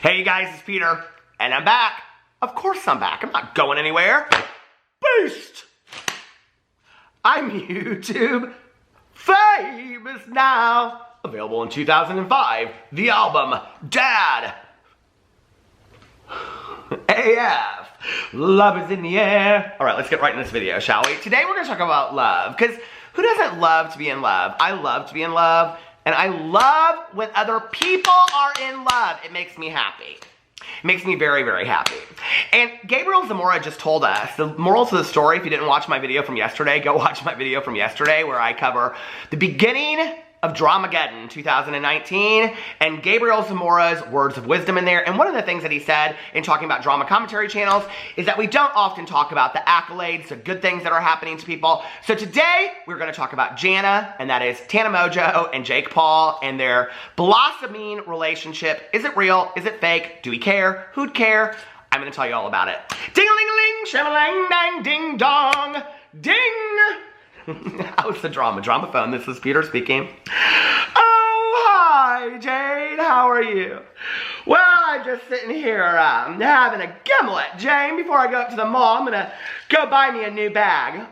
Hey you guys, it's Peter, and I'm back. Of course I'm back. I'm not going anywhere. Boost! I'm YouTube famous now. Available in 2005. The album Dad. AF. Love is in the air. Alright, let's get right in this video, shall we? Today we're going to talk about love, because who doesn't love to be in love? I love to be in love, and I love when other people are in love. It makes me happy. It makes me very, very happy. And Gabriel Zamora just told us, the moral to the story, if you didn't watch my video from yesterday, go watch my video from yesterday where I cover the beginning of Dramageddon 2019 and Gabriel Zamora's words of wisdom in there. And one of the things that he said in talking about drama commentary channels is that we don't often talk about the accolades, the good things that are happening to people. So today we're going to talk about Jana, and that is Tana Mongeau and Jake Paul and their blossoming relationship. Is it real? Is it fake? Do we care? Who'd care? I'm going to tell you all about it. Ding-a-ling-a-ling, sham-a-lang-dang, ding-dong, ding! How's the drama phone? This is Peter speaking. Oh, hi, Jane. How are you? Well, I'm just sitting here having a gimlet, Jane. Before I go up to the mall, I'm going to go buy me a new bag.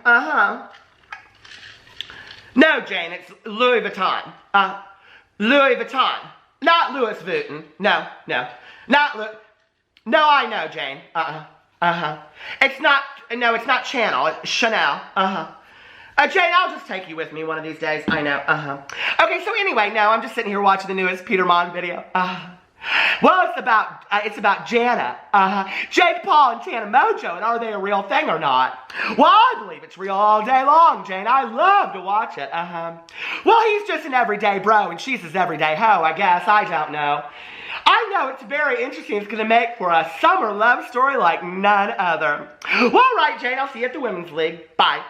No, Jane, it's Louis Vuitton. Louis Vuitton. Not Louis Vuitton. No. Not Louis. No, I know, Jane. It's not Channel. It's Chanel. Jane, I'll just take you with me one of these days. I know, Okay, so anyway, no, I'm just sitting here watching the newest Peter Monn video. Well, it's about Jana, Jake Paul and Tana Mongeau, and are they a real thing or not? Well, I believe it's real all day long, Jane. I love to watch it, Well, he's just an everyday bro, and she's his everyday hoe, I guess. I don't know. I know it's very interesting. It's going to make for a summer love story like none other. Well, all right, Jane, I'll see you at the Women's League. Bye.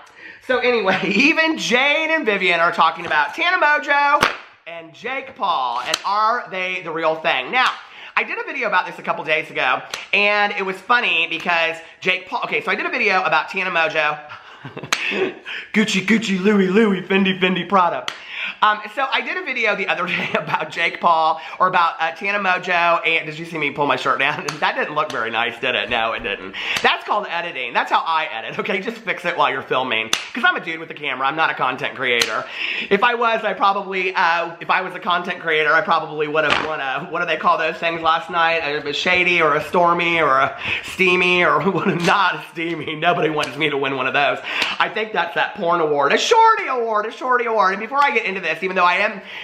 So anyway, even Jane and Vivian are talking about Tana Mongeau and Jake Paul, and are they the real thing? Now, I did a video about this a couple days ago, and it was funny because Jake Paul, okay, so I did a video about Tana Mongeau, Gucci, Louis, Fendi, Prada. So I did a video the other day about Jake Paul, or about Tana Mongeau, and did you see me pull my shirt down? That didn't look very nice, did it? No, it didn't. That's called editing. That's how I edit, okay? Just fix it while you're filming. Because I'm a dude with a camera. I'm not a content creator. If I was, I probably, if I was a content creator, I probably would have won a, what do they call those things last night? A shady, or a stormy, or a steamy, or not a steamy. Nobody wants me to win one of those. I think that's that porn award. A shorty award. And before I get into this, even though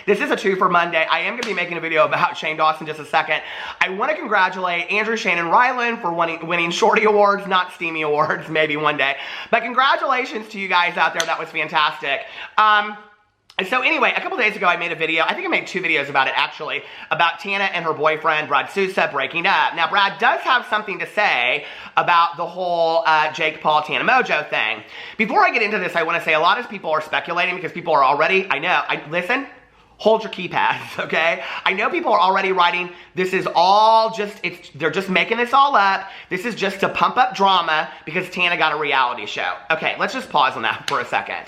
this is a 2 for Monday, I am going to be making a video about Shane Dawson in just a second. I want to congratulate Andrew, Shane, and Rylan for winning shorty awards, not steamy awards, maybe one day. But congratulations to you guys out there. That was fantastic. So anyway, a couple days ago I made a video, I think I made 2 videos about it actually, about Tana and her boyfriend, Brad Sousa, breaking up. Now, Brad does have something to say about the whole Jake Paul, Tana Mongeau thing. Before I get into this, I want to say a lot of people are speculating because people are already, listen, hold your keypads, okay? I know people are already writing, this is all just, they're just making this all up. This is just to pump up drama because Tana got a reality show. Okay, let's just pause on that for a second.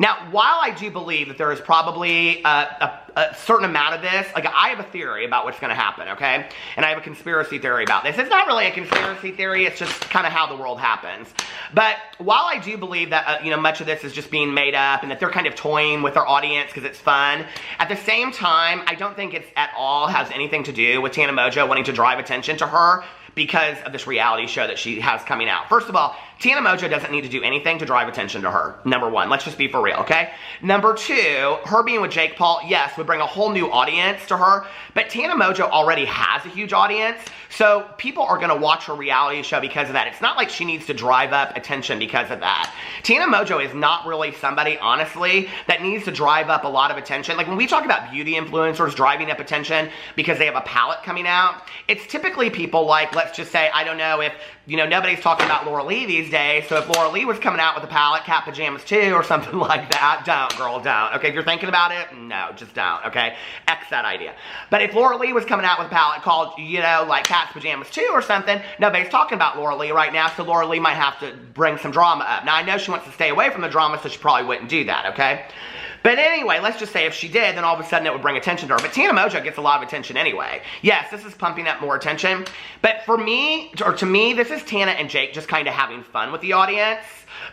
Now, while I do believe that there is probably a certain amount of this, like I have a theory about what's going to happen, okay? And I have a conspiracy theory about this. It's not really a conspiracy theory, it's just kind of how the world happens. But while I do believe that, much of this is just being made up and that they're kind of toying with their audience because it's fun, at the same time, I don't think it's at all has anything to do with Tana Mongeau wanting to drive attention to her because of this reality show that she has coming out. First of all, Tana Mongeau doesn't need to do anything to drive attention to her, number 1. Let's just be for real, okay? Number 2, her being with Jake Paul, yes, would bring a whole new audience to her, but Tana Mongeau already has a huge audience, so people are going to watch her reality show because of that. It's not like she needs to drive up attention because of that. Tana Mongeau is not really somebody, honestly, that needs to drive up a lot of attention. Like when we talk about beauty influencers driving up attention because they have a palette coming out, it's typically people like, let's just say, I don't know if, nobody's talking about Laura Lee these days, so if Laura Lee was coming out with a palette, cat pajamas too, or something like that, don't, girl, don't. Okay, if you're thinking about it, no, just don't, okay? X that idea. But if Laura Lee was coming out with a palette called, like cat's pajamas too or something, nobody's talking about Laura Lee right now, so Laura Lee might have to bring some drama up. Now, I know she wants to stay away from the drama, so she probably wouldn't do that, okay? But But anyway, let's just say if she did, then all of a sudden it would bring attention to her. But Tana Mongeau gets a lot of attention anyway. Yes, this is pumping up more attention. But for me, or to me, this is Tana and Jake just kind of having fun with the audience.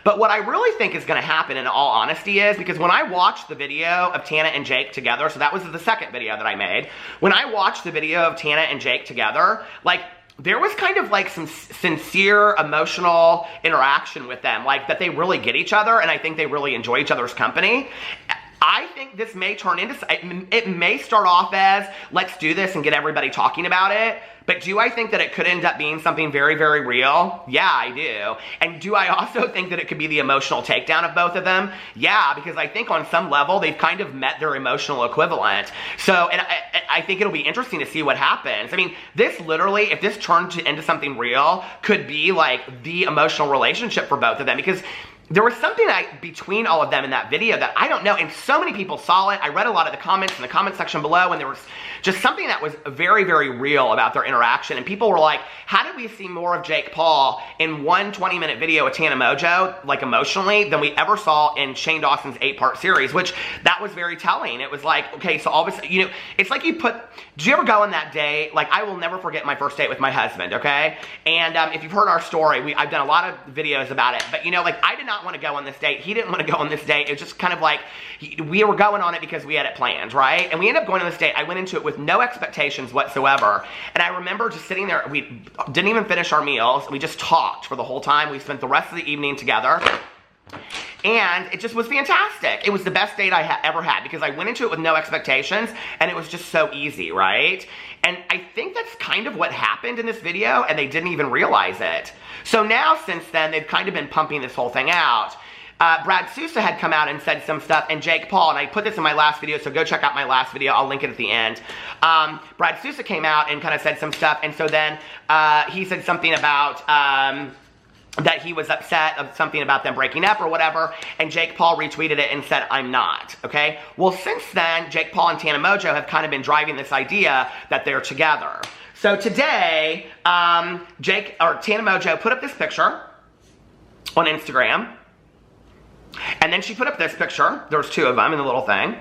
But what I really think is going to happen, in all honesty, is because when I watched the video of Tana and Jake together, so that was the second video that I made, when I watched the video of Tana and Jake together, like, there was kind of like some sincere emotional interaction with them, like that they really get each other, and I think they really enjoy each other's company. I think this may turn into, it may start off as, let's do this and get everybody talking about it. But do I think that it could end up being something very, very real? Yeah, I do. And do I also think that it could be the emotional takedown of both of them? Yeah, because I think on some level, they've kind of met their emotional equivalent. So, and I think it'll be interesting to see what happens. I mean, this literally, if this turned into something real, could be like the emotional relationship for both of them. Because there was something between all of them in that video that I don't know, and so many people saw it. I read a lot of the comments in the comment section below, and there was just something that was very, very real about their interaction. And people were like, how did we see more of Jake Paul in one 20-minute video with Tana Mongeau, like emotionally, than we ever saw in Shane Dawson's 8-part series, which that was very telling. It was like, okay, so all of a sudden, you know, it's like you put, did you ever go on that date? Like, I will never forget my first date with my husband, okay? And if you've heard our story, I've done a lot of videos about it, but you know, like, I did not want to go on this date. He didn't want to go on this date. It was just kind of like, we were going on it because we had it planned, right? And we ended up going on this date. I went into it with no expectations whatsoever. And I remember just sitting there, we didn't even finish our meals. We just talked for the whole time. We spent the rest of the evening together. And it just was fantastic. It was the best date I ever had because I went into it with no expectations and it was just so easy, right? And I think that's kind of what happened in this video and they didn't even realize it. So now since then, they've kind of been pumping this whole thing out. Brad Sousa had come out and said some stuff, and Jake Paul, and I put this in my last video, so go check out my last video. I'll link it at the end. Brad Sousa came out and kind of said some stuff, and so then he said something about that he was upset of something about them breaking up or whatever, and Jake Paul retweeted it and said, I'm not, okay? Well, since then, Jake Paul and Tana Mongeau have kind of been driving this idea that they're together. So today, Tana Mongeau put up this picture on Instagram, and then she put up this picture. There was 2 of them in the little thing.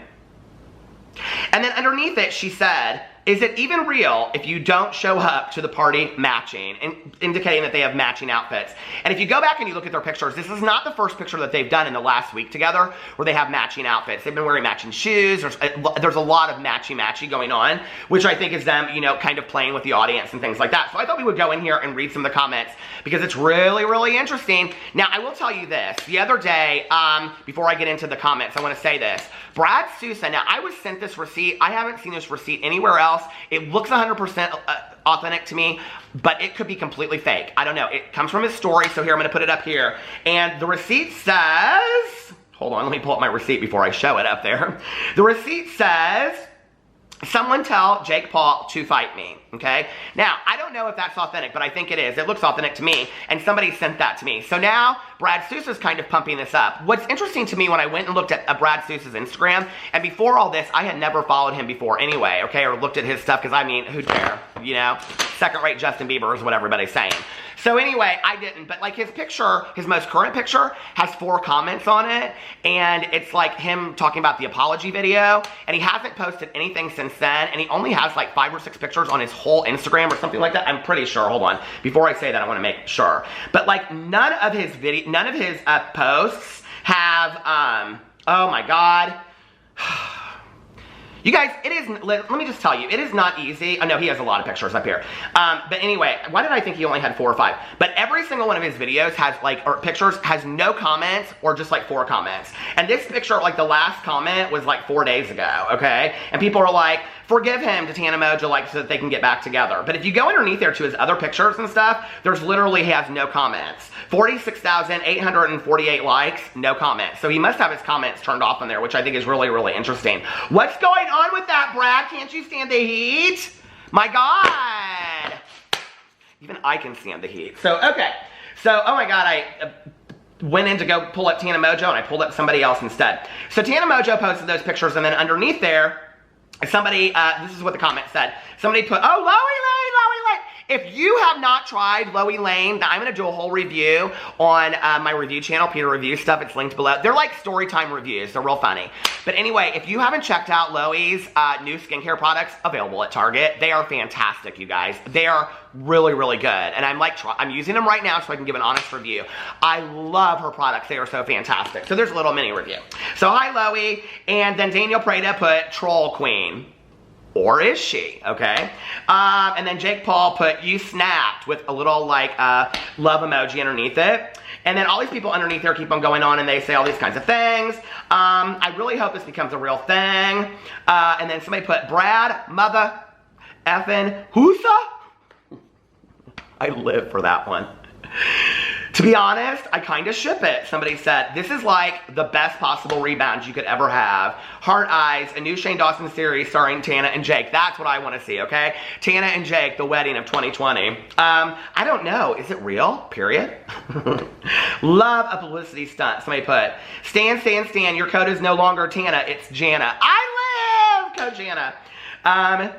And then underneath it, she said, is it even real if you don't show up to the party matching? Indicating that they have matching outfits. And if you go back and you look at their pictures, this is not the first picture that they've done in the last week together where they have matching outfits. They've been wearing matching shoes. There's a lot of matchy-matchy going on, which I think is them, you know, kind of playing with the audience and things like that. So I thought we would go in here and read some of the comments because it's really, really interesting. Now, I will tell you this. The other day, before I get into the comments, I want to say this. Brad Sousa, now I was sent this receipt. I haven't seen this receipt anywhere else. It looks 100% authentic to me, but it could be completely fake. I don't know. It comes from his story, so here, I'm going to put it up here. And the receipt says, hold on, let me pull up my receipt before I show it up there. The receipt says, someone tell Jake Paul to fight me, okay? Now, I don't know if that's authentic, but I think it is. It looks authentic to me, and somebody sent that to me. So now, Brad Sousa's kind of pumping this up. What's interesting to me when I went and looked at Brad Sousa's Instagram, and before all this, I had never followed him before anyway, okay, or looked at his stuff, because I mean, who'd care, you know? Second-rate Justin Bieber is what everybody's saying. So anyway, I didn't, but like his picture, his most current picture, has 4 comments on it, and it's like him talking about the apology video, and he hasn't posted anything since then, and he only has like 5 or 6 pictures on his whole Instagram or something like that. I'm pretty sure, hold on, before I say that, I want to make sure. But like none of his posts have, oh my God. You guys, it is, let me just tell you, it is not easy. Oh no, he has a lot of pictures up here. But anyway, why did I think he only had 4 or 5? But every single one of his videos has like, or pictures, has no comments or just like 4 comments. And this picture, like the last comment was like 4 days ago, okay? And people are like, forgive him to Tana Mongeau, like, so that they can get back together. But if you go underneath there to his other pictures and stuff, there's literally, he has no comments. 46,848 likes, no comments. So he must have his comments turned off on there, which I think is really, really interesting. What's going on with that, Brad? Can't you stand the heat? My God. Even I can stand the heat. So, okay. So, oh my God, I went in to go pull up Tana Mongeau, and I pulled up somebody else instead. So Tana Mongeau posted those pictures, and then underneath there, somebody, this is what the comment said. Somebody put, oh, Loey, if you have not tried Loey Lane, I'm going to do a whole review on my review channel, Peter Reviews Stuff. It's linked below. They're like story time reviews. They're real funny. But anyway, if you haven't checked out Loey's new skincare products available at Target, they are fantastic, you guys. They are really, really good. And I'm using them right now so I can give an honest review. I love her products. They are so fantastic. So there's a little mini review. So hi, Loey. And then Daniel Prada put Troll Queen. Or is she, okay? And then Jake Paul put, you snapped, with a little, like, love emoji underneath it. And then all these people underneath there keep on going on and they say all these kinds of things. I really hope this becomes a real thing. And then somebody put, Brad, mother, effing, Husa? I live for that one. To be honest, I kind of ship it. Somebody said, this is like the best possible rebound you could ever have. Heart Eyes, a new Shane Dawson series starring Tana and Jake. That's what I want to see, okay? Tana and Jake, the wedding of 2020. I don't know. Is it real? Period. Love a publicity stunt. Somebody put, Stan, your code is no longer Tana, it's Jana. I live! Code Jana.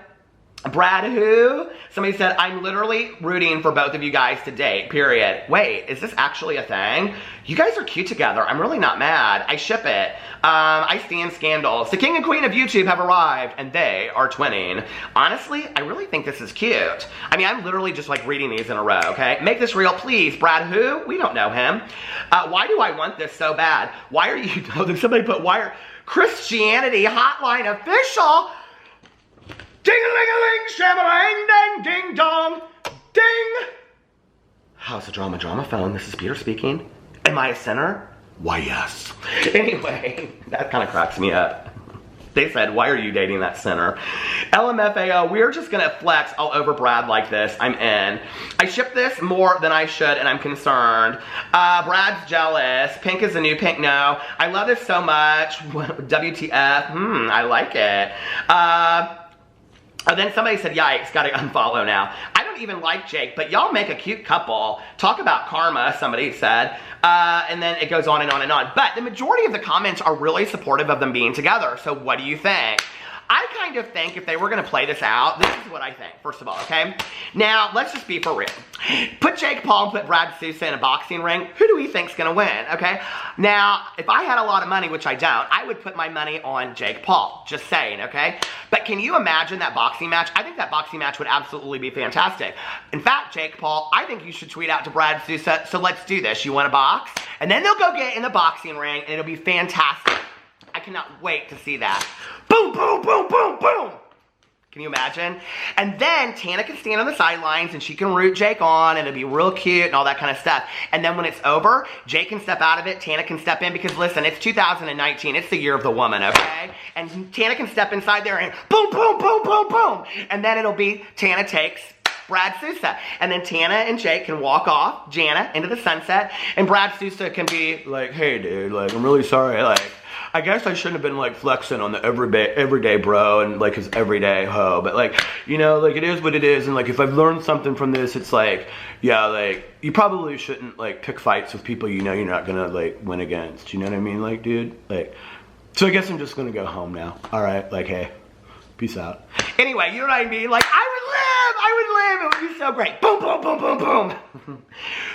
Brad who? Somebody said, I'm literally rooting for both of you guys to date, period. Wait, is this actually a thing? You guys are cute together. I'm really not mad. I ship it. I stand scandals. The king and queen of YouTube have arrived, and they are twinning. Honestly, I really think this is cute. I mean, I'm literally just like reading these in a row, okay? Make this real, please. Brad who? We don't know him. Why do I want this so bad? Why are you, somebody put, why are, Christianity Hotline Official. Ding-a-ling-a-ling, sham-a-lang, dang, ding-dong, ding! How's the drama phone? This is Peter speaking. Am I a sinner? Why, yes. Anyway, that kind of cracks me up. They said, why are you dating that sinner? LMFAO, we're just gonna flex all over Brad like this. I'm in. I ship this more than I should, and I'm concerned. Brad's jealous. Pink is the new pink. No. I love this so much. WTF. I like it. Then somebody said, yikes, gotta unfollow now. I don't even like Jake, but y'all make a cute couple. Talk about karma, somebody said. And then it goes on and on and on. But the majority of the comments are really supportive of them being together. So what do you think? I kind of think if they were going to play this out, this is what I think, first of all, okay? Now, let's just be for real. Put Jake Paul and put Brad Sousa in a boxing ring. Who do we think's going to win, okay? Now, if I had a lot of money, which I don't, I would put my money on Jake Paul. Just saying, okay? But can you imagine that boxing match? I think that boxing match would absolutely be fantastic. In fact, Jake Paul, I think you should tweet out to Brad Sousa, so let's do this. You want to box? And then they'll go get in the boxing ring, and it'll be fantastic. I cannot wait to see that. Boom, boom, boom, boom, boom. Can you imagine? And then Tana can stand on the sidelines and she can root Jake on and it'll be real cute and all that kind of stuff. And then when it's over, Jake can step out of it, Tana can step in because listen, it's 2019. It's the year of the woman, okay? And Tana can step inside there and boom, boom, boom, boom, boom. And then it'll be Tana takes Brad Sousa. And then Tana and Jake can walk off, Jana, into the sunset. And Brad Sousa can be like, hey dude, like, I'm really sorry, like, I guess I shouldn't have been like flexing on the everyday bro and like his everyday hoe, but like, you know, like it is what it is, and like if I've learned something from this, it's like, yeah, like you probably shouldn't like pick fights with people you know you're not gonna like win against, you know what I mean, like dude, like, so I guess I'm just gonna go home now, alright, like hey, peace out. Anyway, you know what I mean, like I would live, it would be so great, boom, boom, boom, boom, boom.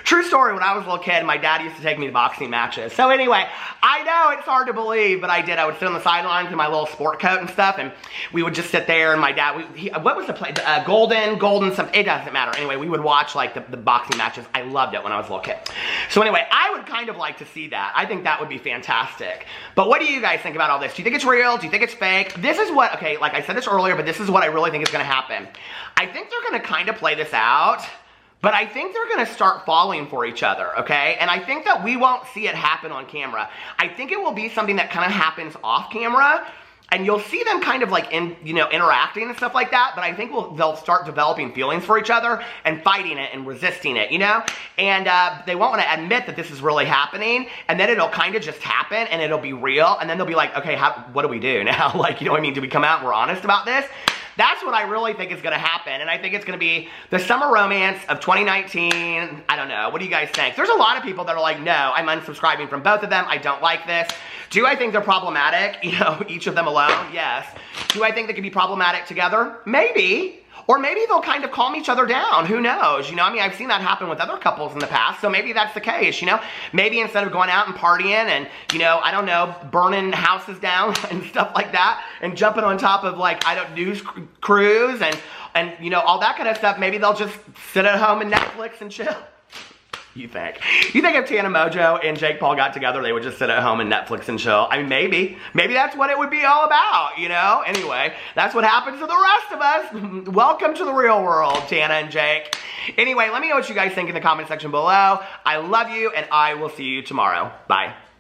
True story, when I was a little kid, my dad used to take me to boxing matches. So anyway, I know it's hard to believe, but I did. I would sit on the sidelines in my little sport coat and stuff, and we would just sit there, and my dad, what was the play? Golden, something, it doesn't matter. Anyway, we would watch like the boxing matches. I loved it when I was a little kid. So anyway, I would kind of like to see that. I think that would be fantastic. But what do you guys think about all this? Do you think it's real? Do you think it's fake? This is what, okay, like I said this earlier, but this is what I really think is going to happen. I think they're going to kind of play this out. But I think they're going to start falling for each other, okay? And I think that we won't see it happen on camera. I think it will be something that kind of happens off camera, and you'll see them kind of like interacting and stuff like that, but I think they'll start developing feelings for each other and fighting it and resisting it, you know? And they won't want to admit that this is really happening, and then it'll kind of just happen, and it'll be real, and then they'll be like, okay, what do we do now? Like, you know what I mean? Do we come out and we're honest about this? That's what I really think is going to happen, and I think it's going to be the summer romance of 2019. I don't know. What do you guys think? There's a lot of people that are like, no, I'm unsubscribing from both of them. I don't like this. Do I think they're problematic? You know, each of them alone? Yes. Do I think they could be problematic together? Maybe. Or maybe they'll kind of calm each other down. Who knows? You know, I mean, I've seen that happen with other couples in the past, so maybe that's the case, you know? Maybe instead of going out and partying and, you know, I don't know, burning houses down and stuff like that, and jumping on top of, like, news crews and, you know, all that kind of stuff, maybe they'll just sit at home and Netflix and chill. You think? You think if Tana Mongeau and Jake Paul got together, they would just sit at home and Netflix and chill? I mean, maybe. Maybe that's what it would be all about, you know? Anyway, that's what happens to the rest of us. Welcome to the real world, Tana and Jake. Anyway, let me know what you guys think in the comment section below. I love you, and I will see you tomorrow. Bye.